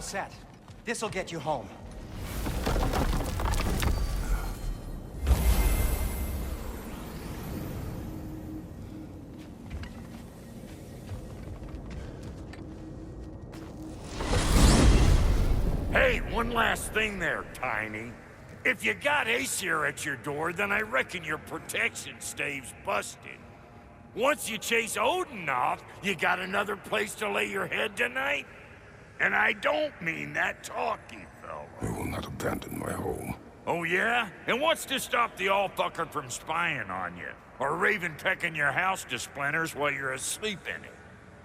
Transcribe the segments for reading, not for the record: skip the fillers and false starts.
set. This'll get you home. Hey, one last thing there, Tiny. If you got Aesir at your door, then I reckon your protection stave's busted. Once you chase Odin off, you got another place to lay your head tonight? And I don't mean that talky fella. I will not abandon my home. Oh yeah? And what's to stop the all-fucker from spying on you? Or Raven pecking your house to splinters while you're asleep in it?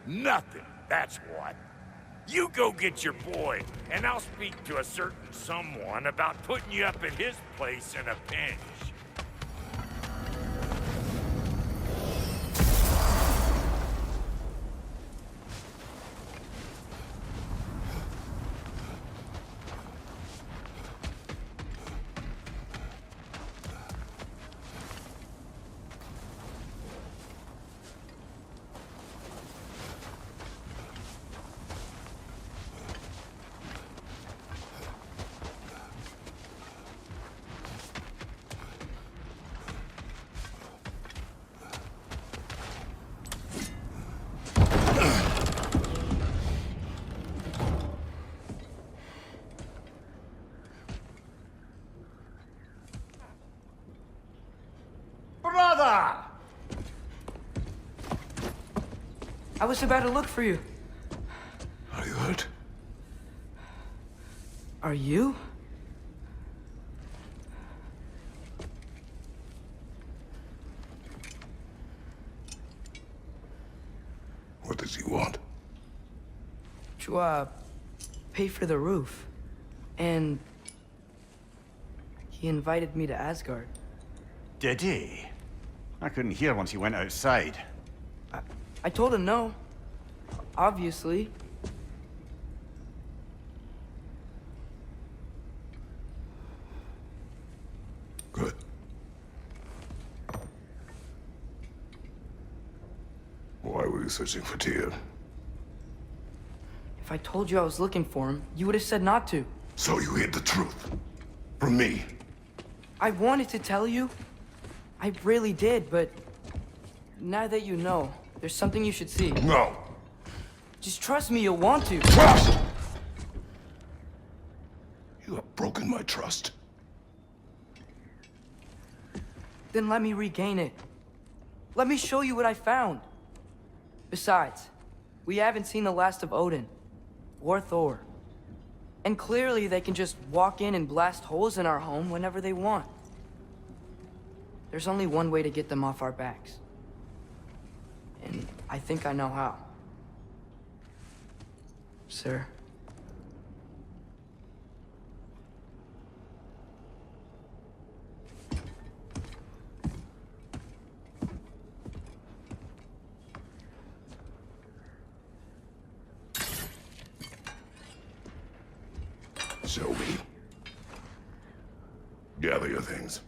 Nothing, that's what. You go get your boy, and I'll speak to a certain someone about putting you up at his place in a pinch. Brother! I was about to look for you. Are you hurt? Are you? What does he want? To, pay for the roof. And he invited me to Asgard. Did he? I couldn't hear once he went outside. I told him no. Obviously. Good. Why were you searching for Tyr? If I told you I was looking for him, you would have said not to. So you hid the truth. From me. I wanted to tell you. I really did, but now that you know, there's something you should see. No. Just trust me, you'll want to. Trust! You have broken my trust. Then let me regain it. Let me show you what I found. Besides, we haven't seen the last of Odin. Or Thor. And clearly they can just walk in and blast holes in our home whenever they want. There's only one way to get them off our backs. And I think I know how. Sir. Show me. Gather your things.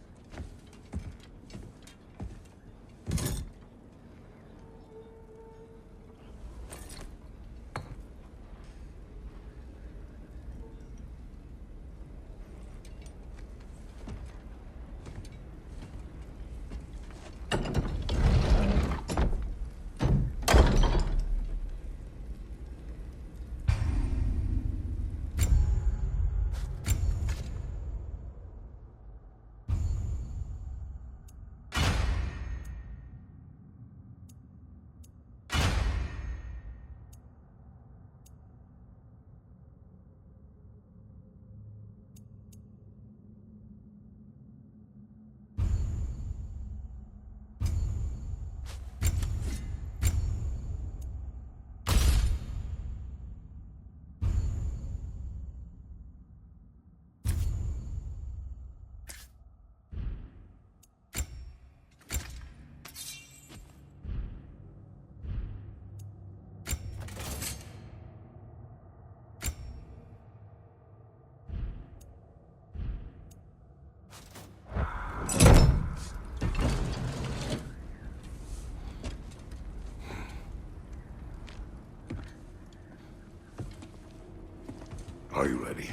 Are you ready?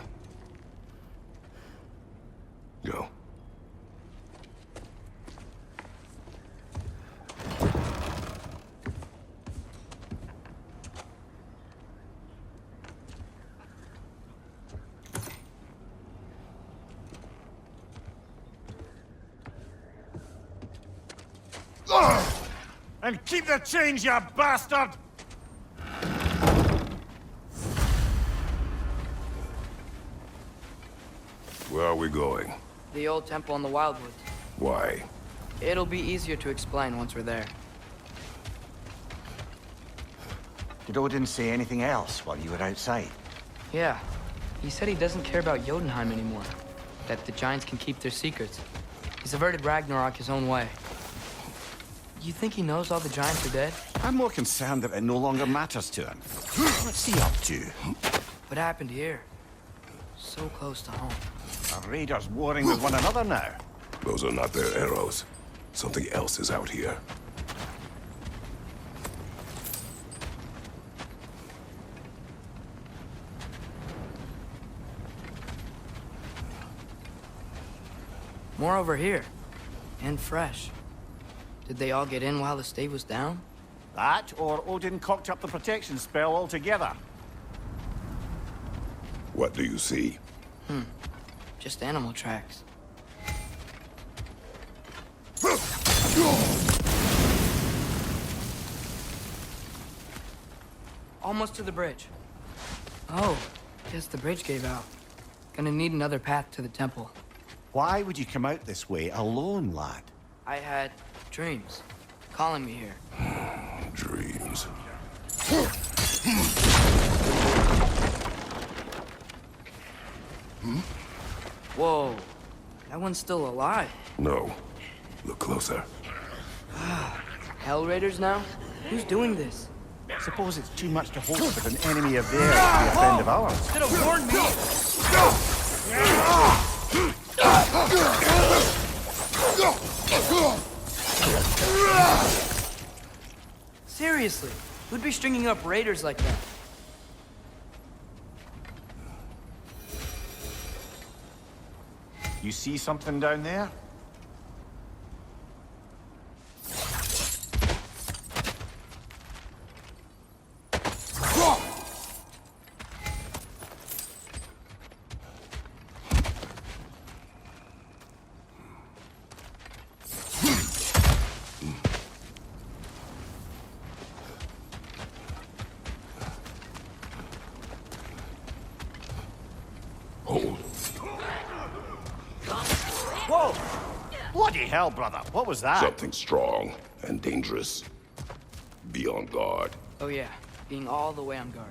Go. And keep the change, you bastard! Where are we going? The old temple in the Wildwoods. Why? It'll be easier to explain once we're there. Did Odin say anything else while you were outside? Yeah. He said he doesn't care about Jotunheim anymore. That the Giants can keep their secrets. He's averted Ragnarok his own way. You think he knows all the Giants are dead? I'm more concerned that it no longer matters to him. What's he up to? What happened here? So close to home. Are raiders warring with one another now? Those are not their arrows. Something else is out here. More over here. And fresh. Did they all get in while the stave was down? That, or Odin cocked up the protection spell altogether. What do you see? Just animal tracks. Almost to the bridge. Oh, guess the bridge gave out. Gonna need another path to the temple. Why would you come out this way alone, lad? I had dreams calling me here. Dreams. Whoa, that one's still alive. No. Look closer. Hell Raiders now? Who's doing this? Suppose it's too much to hope that an enemy of theirs would be a friend of ours. Could have warned me. Seriously, who'd be stringing up raiders like that? You see something down there? Hold. Whoa! Bloody hell, brother. What was that? Something strong and dangerous. Be on guard. Oh yeah, being all the way on guard.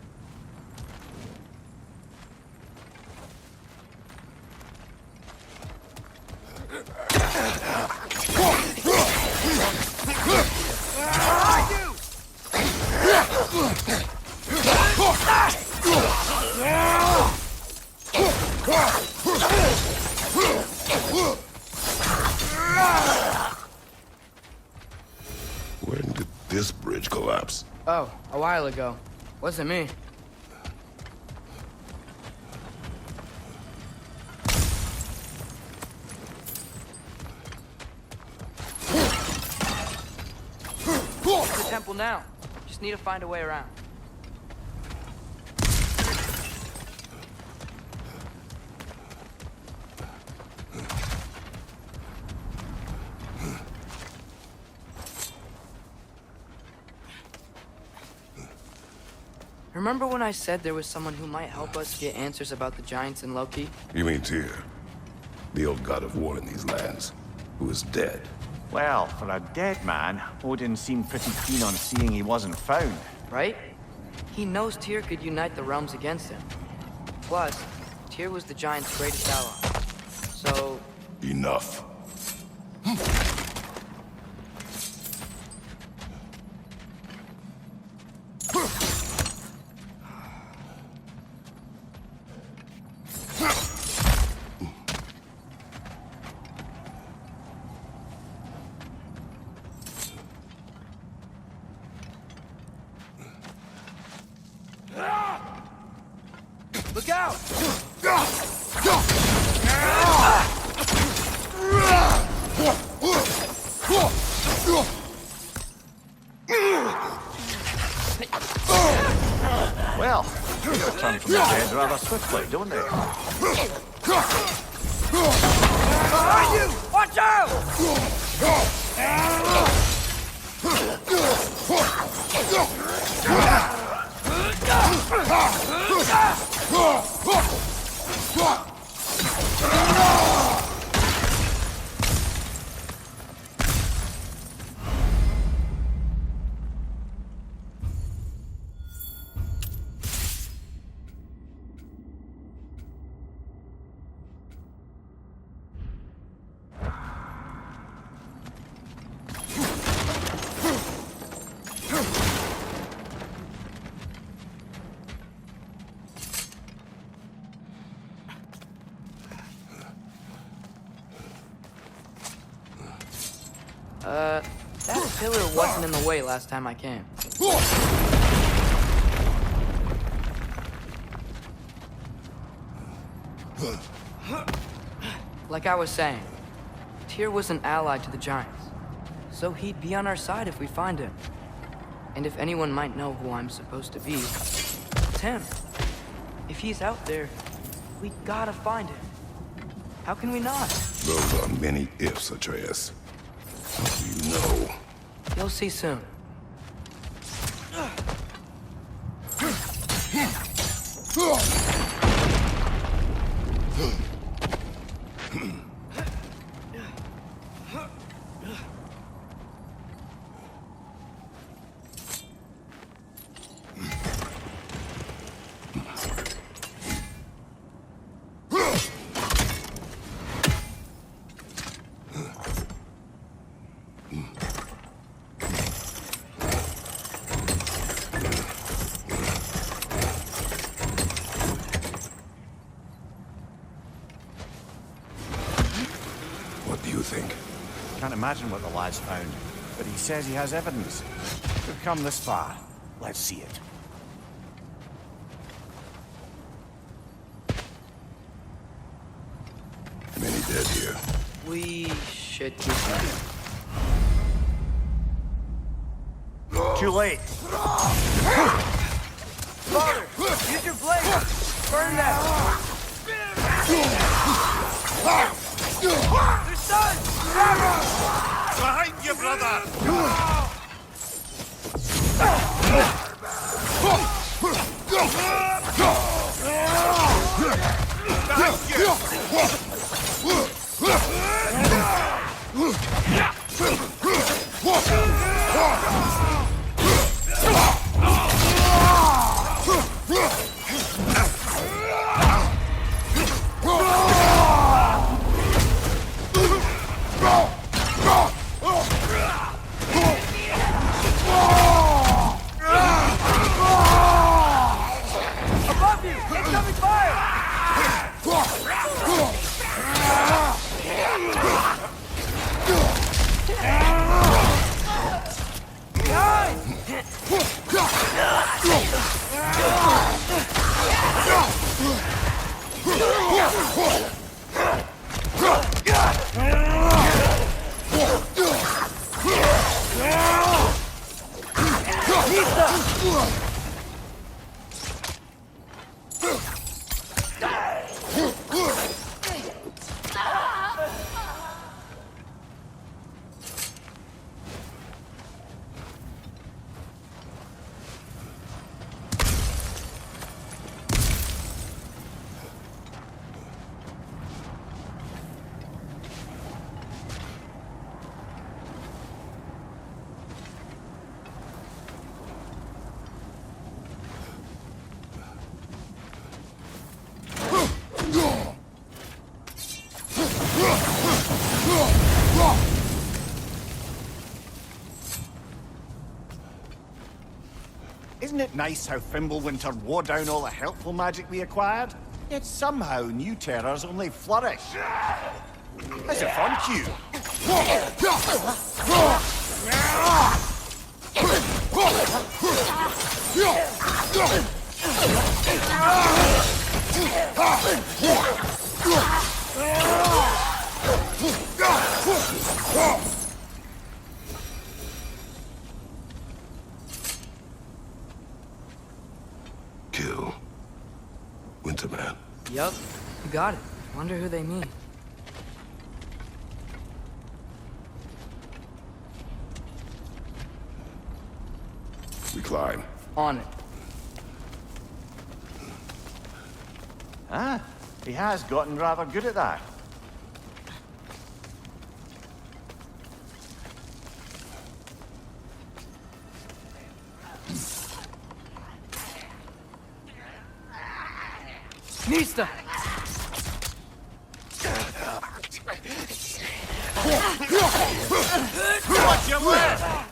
When did this bridge collapse? Oh, a while ago. Wasn't me. The temple now. Just need to find a way around. Remember when I said there was someone who might help us get answers about the Giants and Loki? You mean Tyr? The old god of war in these lands, who is dead. Well, for a dead man, Odin seemed pretty keen on seeing he wasn't found. Right? He knows Tyr could unite the realms against him. Plus, Tyr was the Giants' greatest ally. So, Enough. look out! dead rather swiftly, don't they? Behind you! Watch out! That pillar wasn't in the way last time I came. Like I was saying, Tyr was an ally to the Giants, so he'd be on our side if we find him. And if anyone might know who I'm supposed to be, it's him. If he's out there, we gotta find him. How can we not? Those are many ifs, Atreus. What do you know? You'll see soon. What do you think? Can't imagine what the lad's found, but he says he has evidence. We've come this far. Let's see it. Many dead here. We should keep going. Too late. Father, use your blade! Burn that! Their son! Behind you, brother! Above you! Incoming fire! Isn't it nice how Fimbulwinter wore down all the helpful magic we acquired? Yet somehow new terrors only flourish. How's it fun, Q? Kill. Yup, you got it. Wonder who they mean. We climb. On it. Ah, he has gotten rather good at that. Nista! Watch your left!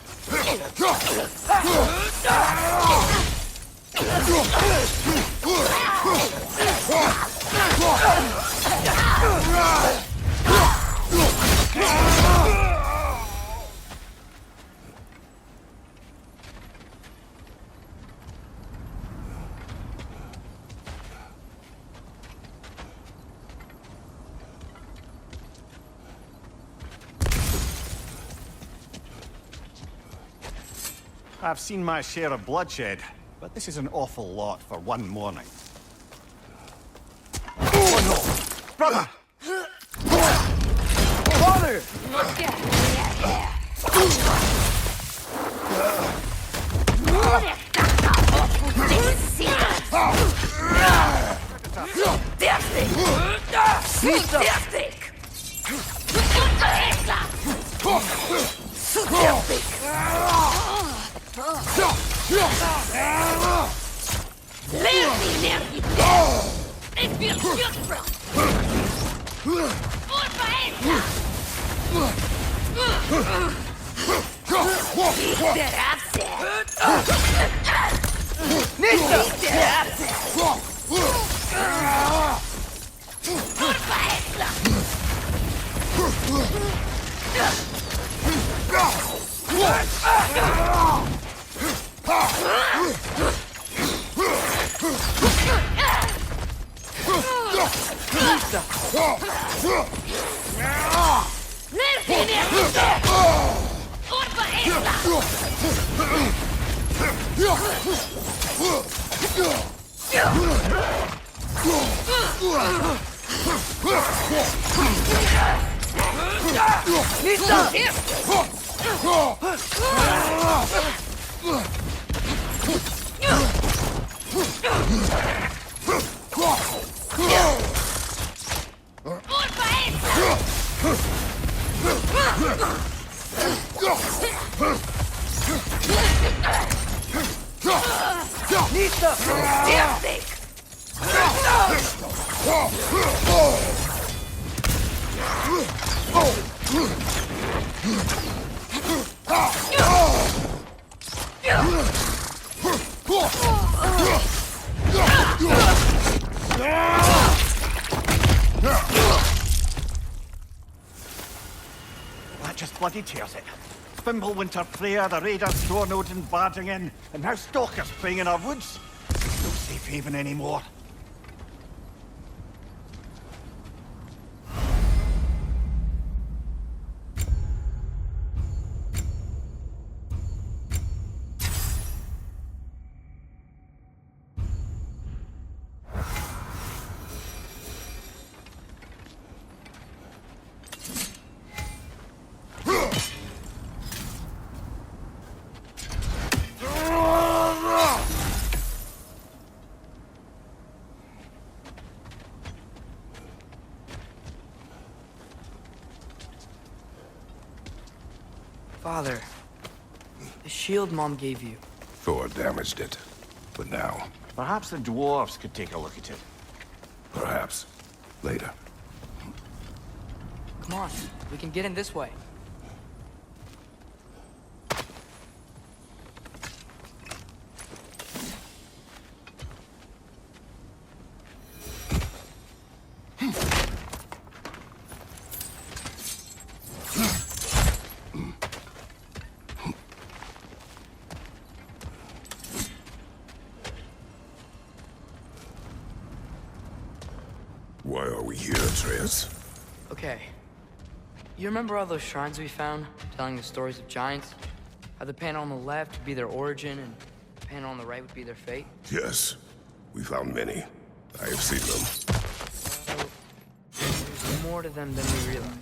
I've seen my share of bloodshed, but this is an awful lot for one morning. Oh no! Brother! Father! That just bloody tears it. Fimbulwinter Freya, the raiders throwing Odin barging in, and now stalkers playing in our woods. No safe haven anymore. Father, the shield Mom gave you. Thor damaged it. But now, Perhaps the dwarves could take a look at it. perhaps, later. Come on, we can get in this way. Why are we here, Atreus? Okay. You remember all those shrines we found, telling the stories of giants? How the panel on the left would be their origin, and the panel on the right would be their fate? Yes, we found many. I have seen them. more to them than we realize.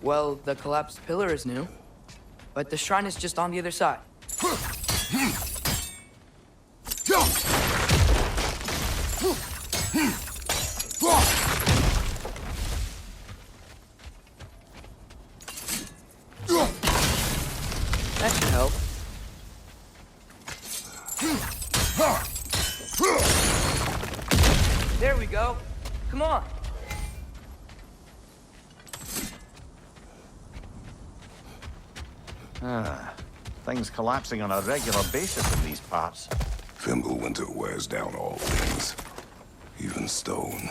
Well, the collapsed pillar is new, but the shrine is just on the other side. That should help. There we go. Come on. Things collapsing on a regular basis in these parts. Fimbulwinter wears down all things, even stone.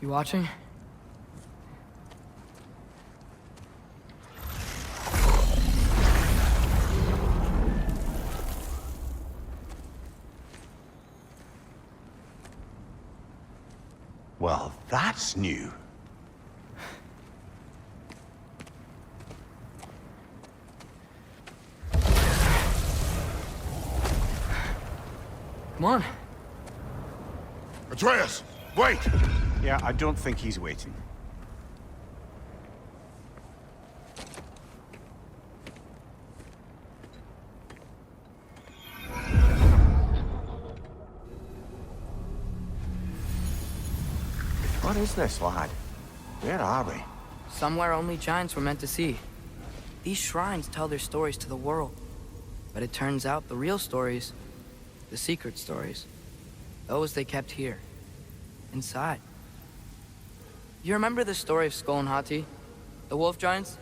You watching? Well, that's new. Come on. Atreus, wait! Yeah, I don't think he's waiting. What is this, lad? Where are we? Somewhere only giants were meant to see. These shrines tell their stories to the world. But it turns out the real stories, the secret stories, those they kept here, inside. You remember the story of Skull and Hati? The wolf giants?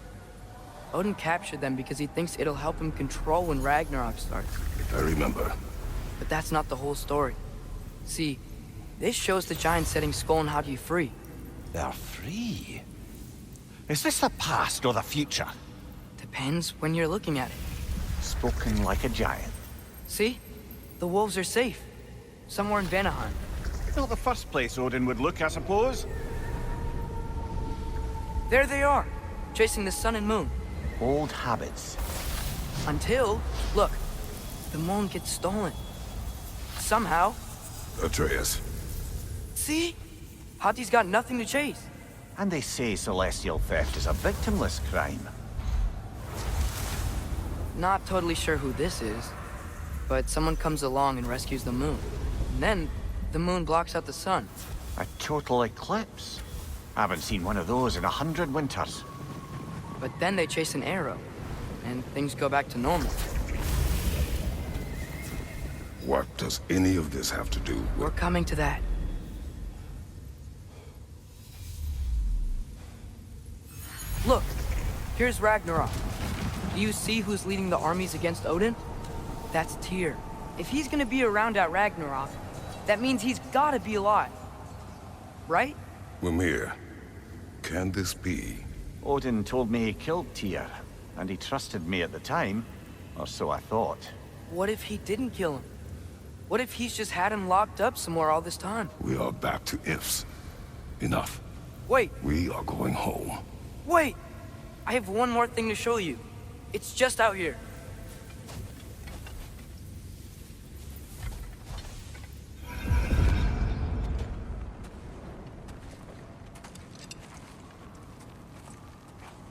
Odin captured them because he thinks it'll help him control when Ragnarok starts. I remember. But that's not the whole story. See, this shows the giants setting Skull and Hati free. They're free. Is this the past or the future? Depends when you're looking at it. Spoken like a giant. See? The wolves are safe. Somewhere in Vanaheim. Not the first place Odin would look, I suppose. There they are, chasing the sun and moon. Old habits. Until, look, the moon gets stolen. Somehow. Atreus. See? Hati's got nothing to chase. And they say celestial theft is a victimless crime. Not totally sure who this is, but someone comes along and rescues the moon. And then, the moon blocks out the sun. A total eclipse. I haven't seen one of those in 100 winters. But then they chase an arrow, and things go back to normal. What does any of this have to do with... We're coming to that. Look, here's Ragnarok. Do you see who's leading the armies against Odin? That's Tyr. If he's gonna be around at Ragnarok, that means he's gotta be alive. Right? Mimir, can this be? Odin told me he killed Tyr, and he trusted me at the time, or so I thought. What if he didn't kill him? What if he's just had him locked up somewhere all this time? We are back to ifs. Enough. Wait, We are going home. wait! I have one more thing to show you. It's just out here.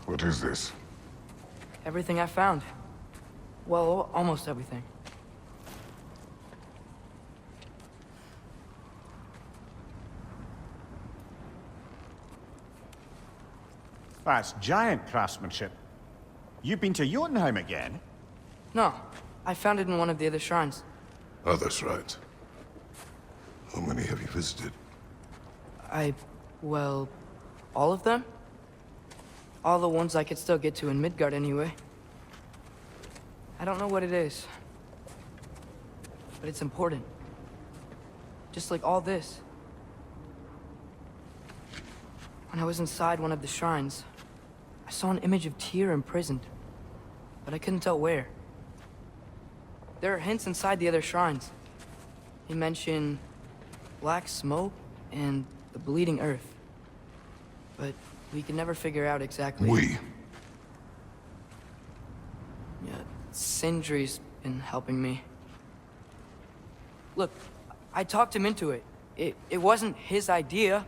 What is this? Everything I found. Well, almost everything. That's giant craftsmanship. You've been to Jotunheim again? No, I found it in one of the other shrines. Other shrines. How many have you visited? Well, all of them? All the ones I could still get to in Midgard anyway. I don't know what it is. But it's important. Just like all this. When I was inside one of the shrines, I saw an image of Tyr imprisoned. But I couldn't tell where. There are hints inside the other shrines. He mentioned black smoke and the bleeding earth. But we can never figure out exactly. Yeah, Sindri's been helping me. Look, I talked him into it. It wasn't his idea.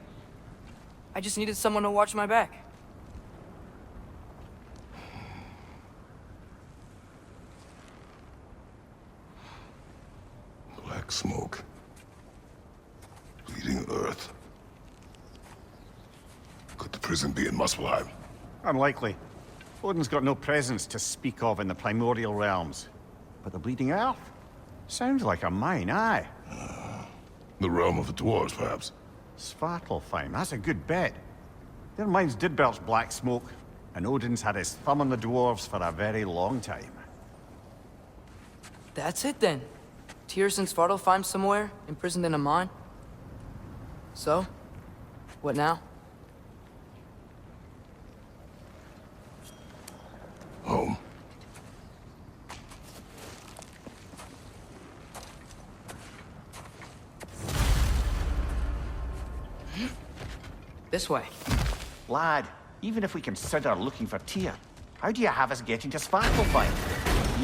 I just needed someone to watch my back. Black smoke. Bleeding earth. Could the prison be in Muspelheim? Unlikely. Odin's got no presence to speak of in the primordial realms. But the Bleeding Earth? Sounds like a mine, aye. The realm of the dwarves, perhaps? Svartalfheim, that's a good bet. Their mines did belch black smoke, and Odin's had his thumb on the dwarves for a very long time. That's it then. Tyr's in Svartalfheim somewhere, imprisoned in a mine. So, what now? Home. This way. Lad, even if we consider looking for Tyr, how do you have us getting to Svartalfheim?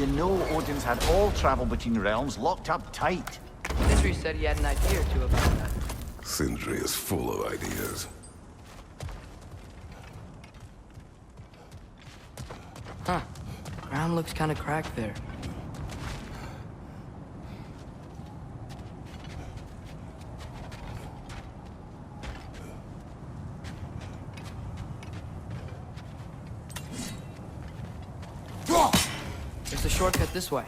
You know Odin's had all travel between realms locked up tight. Sindri said he had an idea or two about that. Sindri is full of ideas. Huh. Ground looks kind of cracked there. There's a shortcut this way.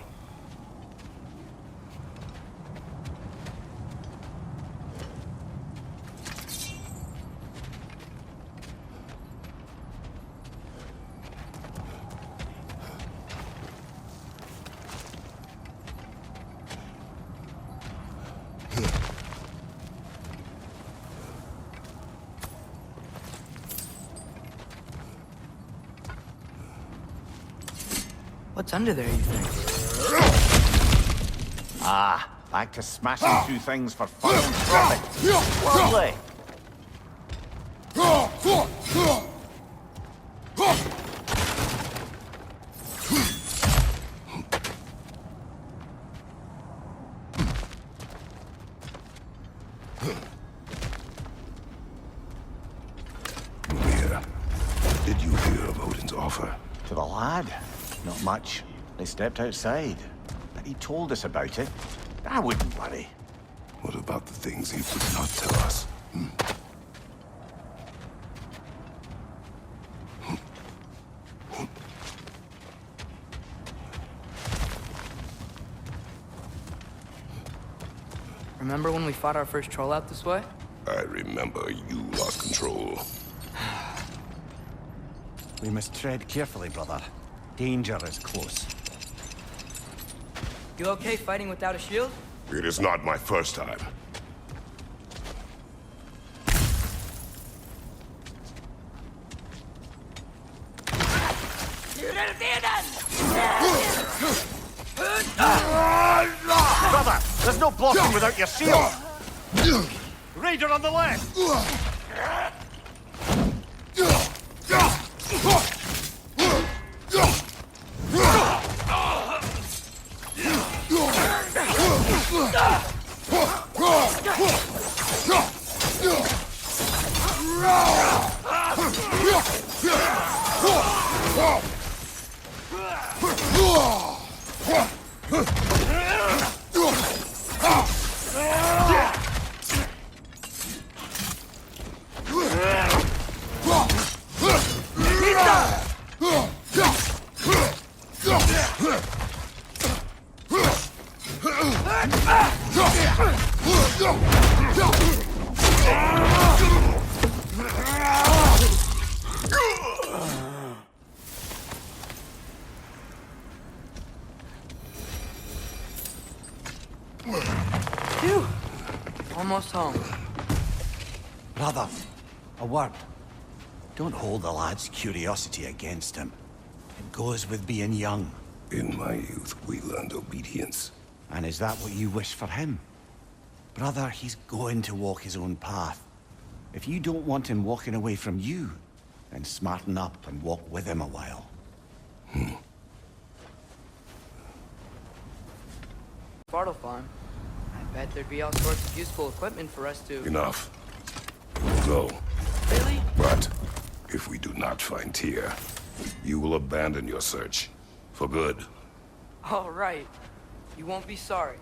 What's under there, you think? Ah, back to smashing through things for fun and profit. Lovely. Mia, did you hear of Odin's offer? To the lad? Not much. They stepped outside. But he told us about it. I wouldn't worry. What about the things he would not tell us? Remember when we fought our first troll out this way? I remember you lost control. We must tread carefully, brother. Danger is close. You okay fighting without a shield? It is not my first time. Brother, there's no blocking without your shield! Raider on the left! almost home. Brother, a word. Don't hold the lad's curiosity against him. It goes with being young. In my youth, we learned obedience. And is that what you wish for him? Brother, he's going to walk his own path. If you don't want him walking away from you, then smarten up and walk with him a while. Bartle Farm. I bet there'd be all sorts of useful equipment for us to... Enough. We'll go. Really? But if we do not find Tyr, you will abandon your search. For good. All right. You won't be sorry.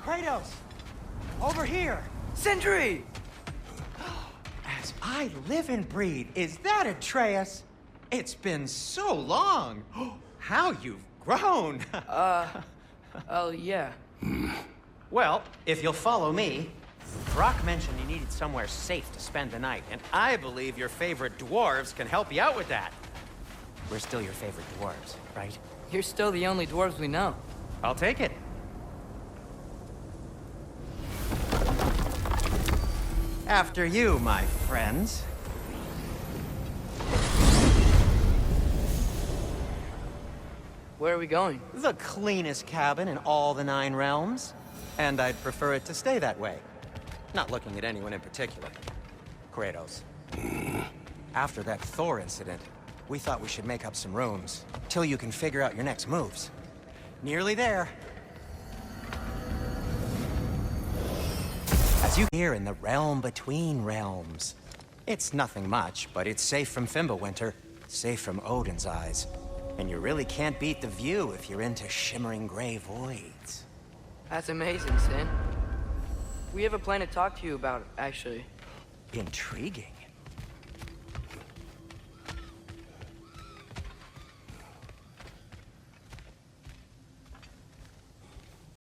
Kratos! Over here! Sindri! As I live and breathe, is that Atreus? It's been so long! How you've grown! Oh, yeah. Well, if you'll follow me, Brock mentioned you needed somewhere safe to spend the night, and I believe your favorite dwarves can help you out with that. We're still your favorite dwarves, right? You're still the only dwarves we know. I'll take it. After you, my friends. Where are we going? The cleanest cabin in all the 9 realms. And I'd prefer it to stay that way. Not looking at anyone in particular. Kratos. After that Thor incident, we thought we should make up some rooms, till you can figure out your next moves. Nearly there. As you here in the realm between realms. It's nothing much, but it's safe from Fimbulwinter, safe from Odin's eyes. And you really can't beat the view if you're into shimmering gray voids. That's amazing, Sin. We have a plan to talk to you about, actually. Intriguing.